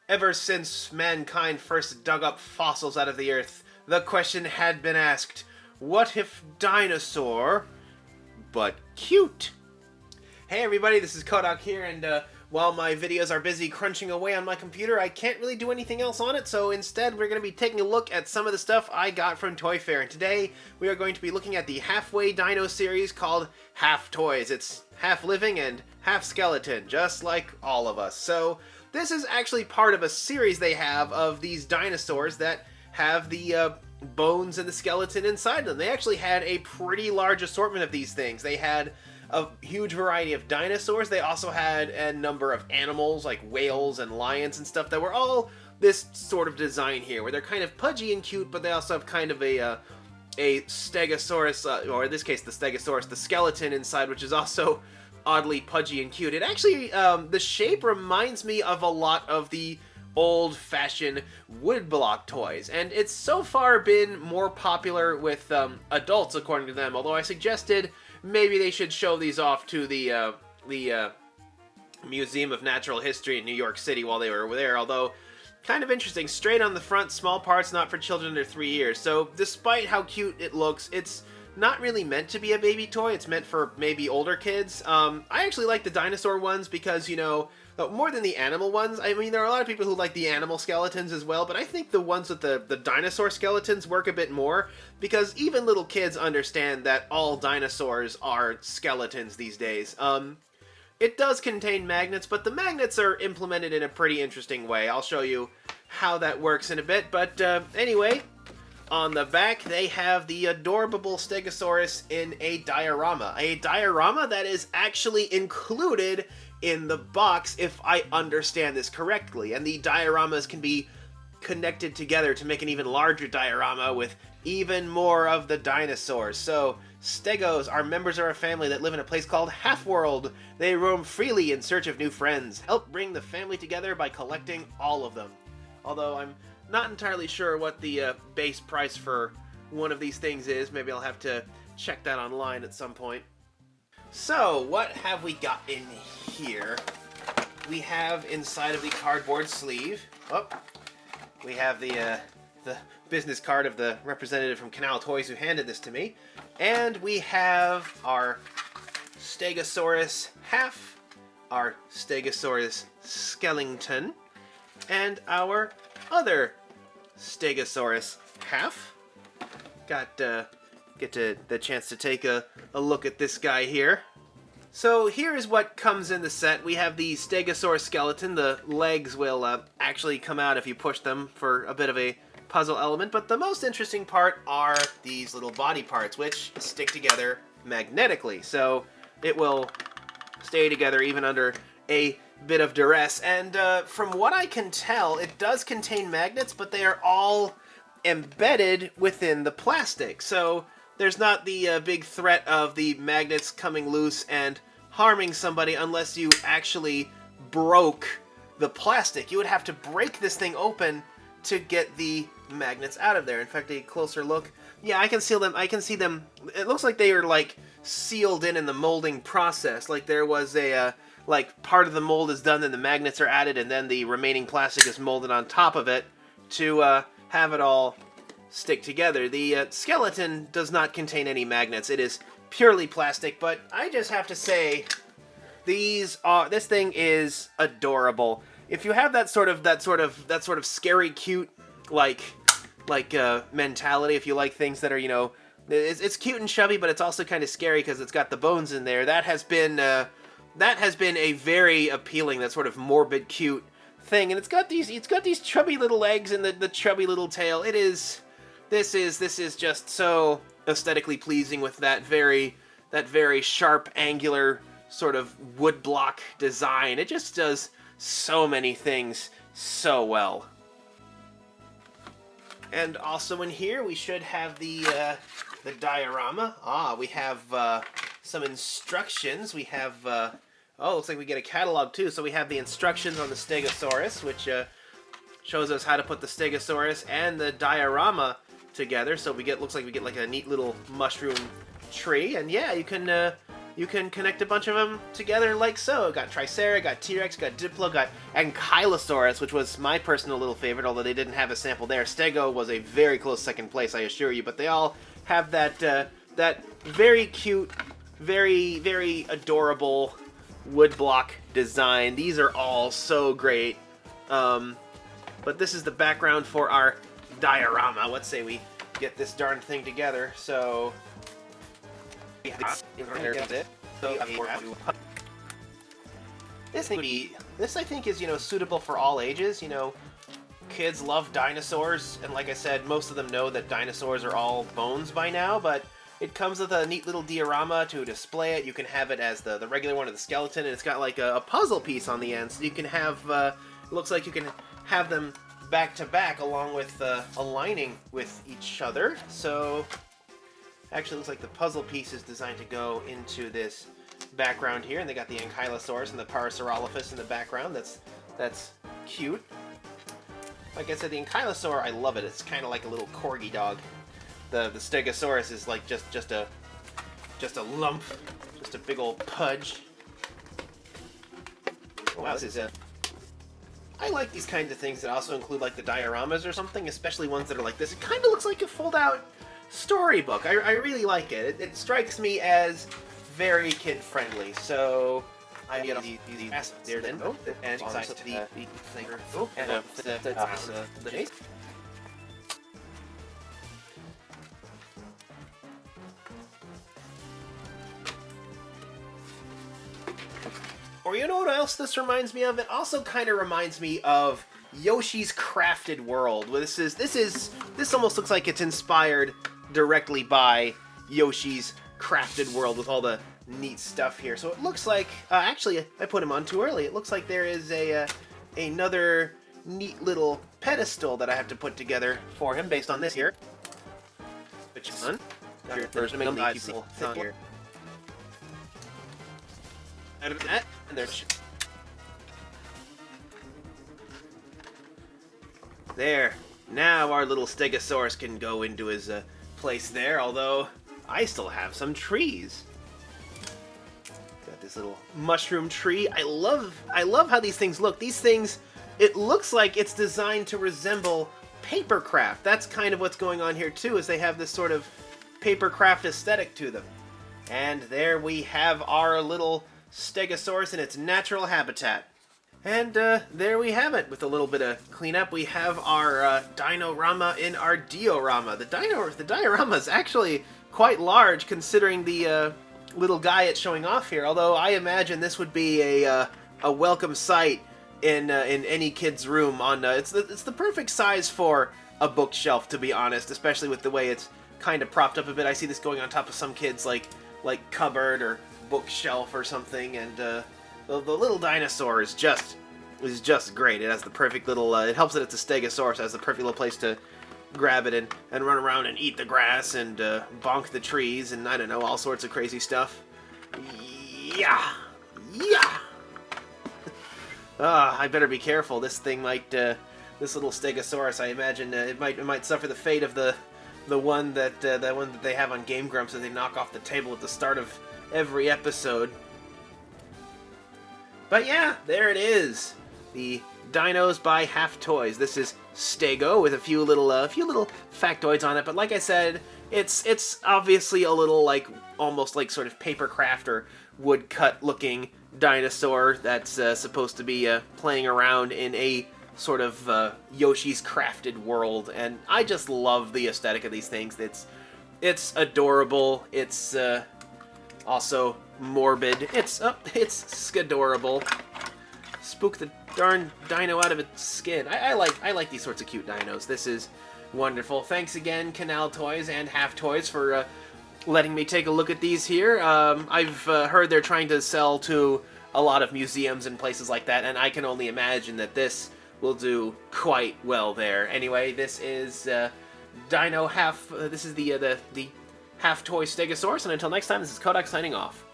Ever since mankind first dug up fossils out of the earth, the question had been asked, what if dinosaur, but cute? Hey everybody, this is Kodak here, and while my videos are busy crunching away on my computer, I can't really do anything else on it, so instead we're going to be taking a look at some of the stuff I got from Toy Fair. And today we are going to be looking at the Halfway Dino series called Halftoys. It's half living and half skeleton, just like all of us. So this is actually part of a series they have of these dinosaurs that have the bones and the skeleton inside them. They actually had a pretty large assortment of these things. They had a huge variety of dinosaurs. They also had a number of animals like whales and lions and stuff that were all this sort of design here, where they're kind of pudgy and cute, but they also have kind of a stegosaurus, or in this case the stegosaurus, the skeleton inside, which is also oddly pudgy and cute. It actually, the shape reminds me of a lot of the old-fashioned woodblock toys, and it's so far been more popular with adults, according to them, although I suggested maybe they should show these off to the Museum of Natural History in New York City while they were there, although kind of interesting. Straight on the front, small parts, not for children under 3 years. So despite how cute it looks, it's not really meant to be a baby toy. It's meant for maybe older kids. I actually like the dinosaur ones because, you know, more than the animal ones. I mean, there are a lot of people who like the animal skeletons as well, but I think the ones with the dinosaur skeletons work a bit more, because even little kids understand that all dinosaurs are skeletons these days. It does contain magnets, but the magnets are implemented in a pretty interesting way. I'll show you how that works in a bit, but anyway, on the back they have the adorable Stegosaurus in a diorama. A diorama that is actually included in the box, if I understand this correctly, and the dioramas can be connected together to make an even larger diorama with even more of the dinosaurs. So Stegos are members of our family that live in a place called Half-World. They roam freely in search of new friends. Help bring the family together by collecting all of them. Although I'm not entirely sure what the base price for one of these things is. Maybe I'll have to check that online at some point. So, what have we got in here? We have inside of the cardboard sleeve, we have the business card of the representative from Canal Toys who handed this to me, and we have our Stegosaurus half, our Stegosaurus skeleton, and our other Stegosaurus half. Got get the chance to take a look at this guy here. So here is what comes in the set. We have the Stegosaurus skeleton. The legs will actually come out if you push them for a bit of a puzzle element, but the most interesting part are these little body parts, which stick together magnetically. So it will stay together even under a bit of duress. And from what I can tell, it does contain magnets, but they are all embedded within the plastic. So there's not the big threat of the magnets coming loose and harming somebody unless you actually broke the plastic. You would have to break this thing open to get the magnets out of there. In fact, a closer look. Yeah, I can see them. I can see them. It looks like they are like sealed in the molding process. Like there was a like part of the mold is done, then the magnets are added, and then the remaining plastic is molded on top of it to have it all stick together. The skeleton does not contain any magnets. It is purely plastic, but I just have to say, this thing is adorable. If you have that sort of scary cute like mentality, if you like things that are, you know, it's cute and chubby, but it's also kind of scary because it's got the bones in there. That has been a very appealing, that sort of morbid cute thing, and it's got these chubby little legs and the chubby little tail. This is just so aesthetically pleasing with that very sharp, angular sort of woodblock design. It just does so many things so well. And also in here we should have the diorama. We have some instructions. We have looks like we get a catalog too. So we have the instructions on the Stegosaurus, which shows us how to put the Stegosaurus and the diorama together. So looks like we get like a neat little mushroom tree, and yeah, you can you can connect a bunch of them together like so. Got Tricera, got T-Rex, got Diplo, got Ankylosaurus, which was my personal little favorite, although they didn't have a sample there. Stego was a very close second place, I assure you, but they all have that that very cute, very, very adorable woodblock design. These are all so great. But this is the background for our diorama. Let's say we get this darn thing together. So this I think is, suitable for all ages. Kids love dinosaurs, and like I said, most of them know that dinosaurs are all bones by now, but it comes with a neat little diorama to display it. You can have it as the regular one of the skeleton, and it's got like a puzzle piece on the end, so you can have, it looks like you can have them back to back along with aligning with each other. So actually looks like the puzzle piece is designed to go into this background here, and they got the Ankylosaurus and the Parasaurolophus in the background. That's cute. Like I said, the Ankylosaur, I love it. It's kind of like a little corgi dog. The Stegosaurus is like just a lump, just a big old pudge. Wow, this is I like these kinds of things that also include like the dioramas or something, especially ones that are like this. It kind of looks like a fold-out storybook. I really like it. It strikes me as very kid-friendly. So I get these there then, and size to the finger, and the face. Or you know what else this reminds me of? It also kind of reminds me of Yoshi's Crafted World. This almost looks like it's inspired directly by Yoshi's Crafted World with all the neat stuff here. So it looks like, actually, I put him on too early. It looks like there is another neat little pedestal that I have to put together for him based on this here. Which is fun. Got your version of make thing here. Out of that, and there's there. Now our little Stegosaurus can go into his place there, although I still have some trees. Got this little mushroom tree. I love how these things look. These things, it looks like it's designed to resemble paper craft. That's kind of what's going on here too, is they have this sort of paper craft aesthetic to them. And there we have our little Stegosaurus in its natural habitat. And there we have it. With a little bit of cleanup, we have our Dinorama in our Diorama. The Diorama is actually quite large considering the little guy it's showing off here, although I imagine this would be a welcome sight in any kid's room. It's the perfect size for a bookshelf, to be honest, especially with the way it's kind of propped up a bit. I see this going on top of some kids' like cupboard or bookshelf or something, and the little dinosaur is just great. It has the perfect little it helps that it's a Stegosaurus. It has the perfect little place to grab it and run around and eat the grass and bonk the trees and I don't know, all sorts of crazy stuff. Yeah. I better be careful. This thing might this little Stegosaurus, I imagine it might suffer the fate of the one that they have on Game Grumps that they knock off the table at the start of every episode. But yeah, there it is. The Dinos by Halftoys. This is Stego with a few little factoids on it. But like I said, it's obviously a little almost like sort of paper craft or woodcut looking dinosaur that's supposed to be playing around in a sort of Yoshi's Crafted World. And I just love the aesthetic of these things. It's adorable. It's also morbid. It's skadorable. Spook the darn dino out of its skin. I like these sorts of cute dinos. This is wonderful. Thanks again, Canal Toys and Halftoys, for letting me take a look at these here. I've heard they're trying to sell to a lot of museums and places like that, and I can only imagine that this will do quite well there. Anyway, this is this is the Halftoy Stegosaurus, and until next time, this is Kodak signing off.